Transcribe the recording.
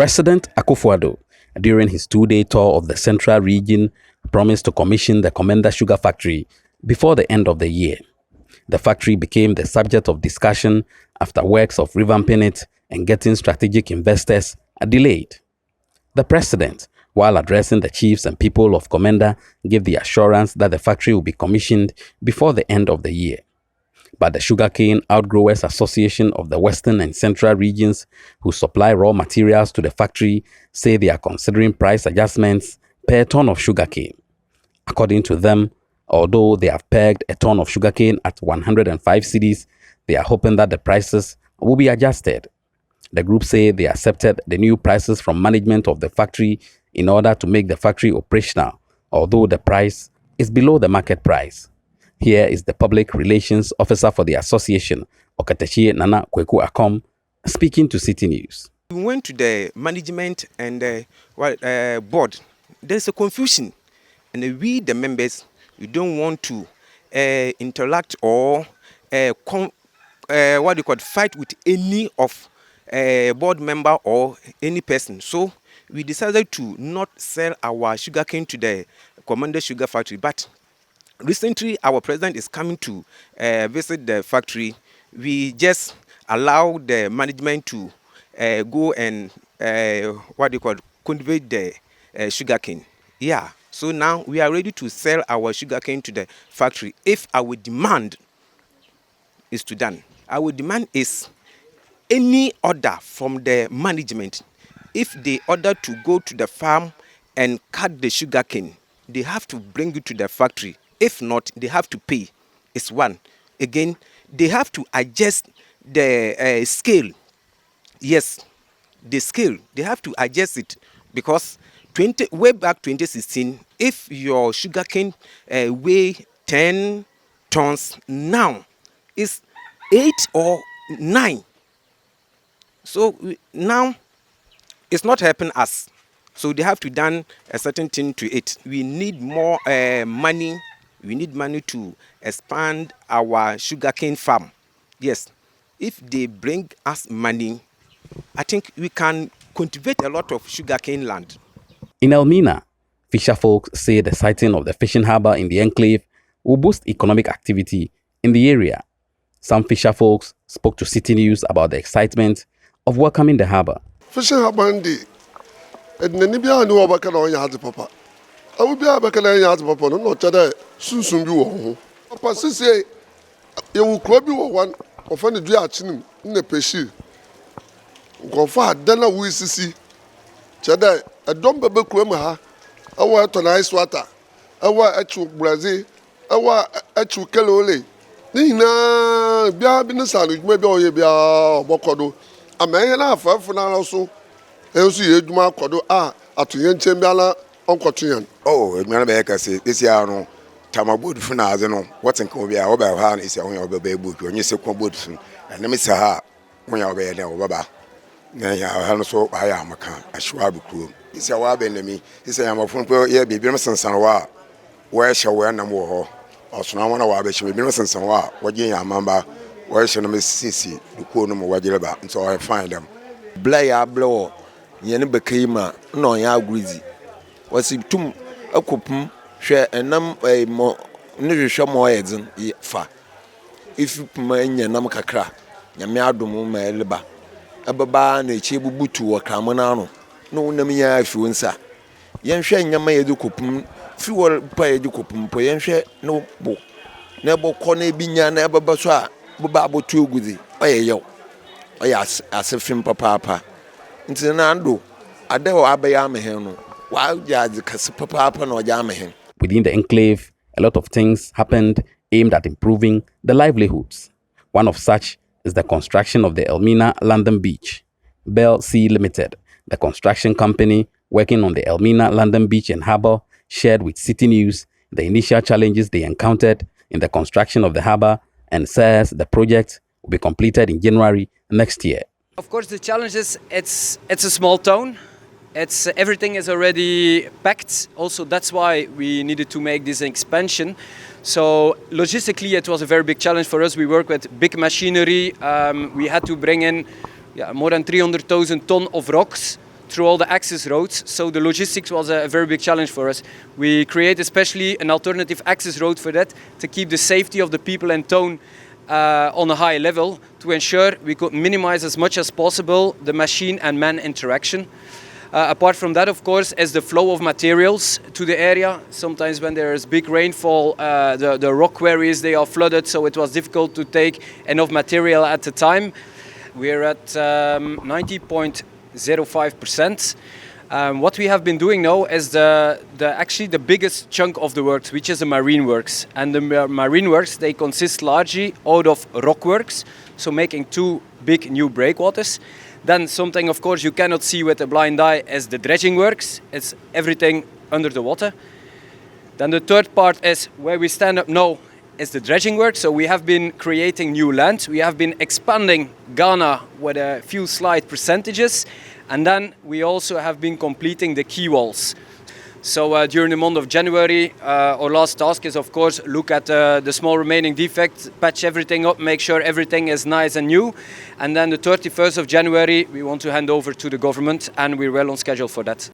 President Akufo-Addo, during his two-day tour of the central region, promised to commission the Komenda Sugar Factory before the end of the year. The factory became the subject of discussion after works of revamping it and getting strategic investors are delayed. The president, while addressing the chiefs and people of Komenda, gave the assurance that the factory will be commissioned before the end of the year. But the Sugarcane Growers Association of the Western and Central regions, who supply raw materials to the factory, say they are considering price adjustments per ton of sugarcane. According to them, although they have pegged a ton of sugarcane at 105 cedis, they are hoping that the prices will be adjusted. The group say they accepted the new prices from management of the factory in order to make the factory operational, although the price is below the market price. Here is the public relations officer for the association, Okatechie Nana Kweku Akom, speaking to Citi News. We went to the management and the board. There's a confusion, and we, the members, we don't want to interact or fight with any of board member or any person. So we decided to not sell our sugarcane to the Komenda Sugar Factory. But recently, our president is coming to visit the factory. We just allow the management to go and cultivate the sugarcane. Yeah. So now we are ready to sell our sugarcane to the factory if our demand is to done. Our demand is any order from the management. If they order to go to the farm and cut the sugarcane, they have to bring it to the factory. If not, they have to pay. It's one. Again, they have to adjust the scale. Yes, the scale. They have to adjust it because way back 2016, if your sugarcane weigh 10 tons, now it's 8 or 9. So now it's not helping us. So they have to done a certain thing to it. We need more money. We need money to expand our sugarcane farm. Yes, if they bring us money, I think we can cultivate a lot of sugarcane land. In Elmina, fisher folks say the siting of the fishing harbour in the enclave will boost economic activity in the area. Some fisher folks spoke to Citi News about the excitement of welcoming the harbour. Fishing harbour indeed. Nibia knew about Papa. I will be able to papa no chada sunsun bi wo ho. Papa sisi e wo kro bi wo wan ofa ne dua achinim na peshi. Nkofa adana wo sisi. Chada edom bebe kro ma ha. Awa to na ice water. Awa achu Brazil. Awa achu kelole. Ni na bia bi ne sanu djuma bi oye bia obokodo. Amenye na afafu na so. Ensu ye djuma akodo a atoyen chembiala. Oh, Elmina Beach, this year, no, Tamabood Funazo, no, what's in Columbia, over Han is your own baby boot, when you say Comboot, and let me say, when you're there, Baba. Then you have so I am a can, a shrub crew. It's a wild enemy. He said, I'm a phone for ye, baby, Mr. Sanwa. Where shall we no more? Or so, no one of our should be Mr. Sanwa, what ye are, Mamba, where shall Miss Sissy, the cool no more, and so I find them. Blaya blow, Yen became no ya greasy. Was it too a coupon share and num a more near more heads fa. If you put my Namaka, Yamiadum, my liba, a baba and a chebu butu or camonano, no namia if you answer. Yan share Yamay do coupon, few pay do coupon, poyen share no book. Never corne binya never baswa, Babo too goody. Oh, yo. Oh, yes, as a film papa. Into an ando, I dare abayam. Within the enclave, a lot of things happened aimed at improving the livelihoods. One of such is the construction of the Elmina Beach. Bell Sea Limited, the construction company working on the Elmina Beach and Harbour, shared with Citi News the initial challenges they encountered in the construction of the harbour and says the project will be completed in January next year. Of course, the challenge is it's a small town. Everything is already packed. Also, that's why we needed to make this expansion. So logistically, it was a very big challenge for us. We work with big machinery. We had to bring in more than 300,000 tons of rocks through all the access roads. So the logistics was a very big challenge for us. We created especially an alternative access road for that to keep the safety of the people in town on a high level, to ensure we could minimize as much as possible the machine and man interaction. Apart from that, of course, is the flow of materials to the area. Sometimes when there is big rainfall, the rock quarries, they are flooded, so it was difficult to take enough material at the time. We're at 90.05%. What we have been doing now is actually the biggest chunk of the works, which is the marine works. And the marine works, they consist largely out of rock works, so making 2 big new breakwaters. Then something, of course, you cannot see with a blind eye is the dredging works. It's everything under the water. Then the third part is where we stand up now is the dredging work. So we have been creating new land. We have been expanding Ghana with a few slight percentages. And then we also have been completing the quay walls. So during the month of January, our last task is, of course, look at the small remaining defects, patch everything up, make sure everything is nice and new. And then the 31st of January, we want to hand over to the government, and we're well on schedule for that.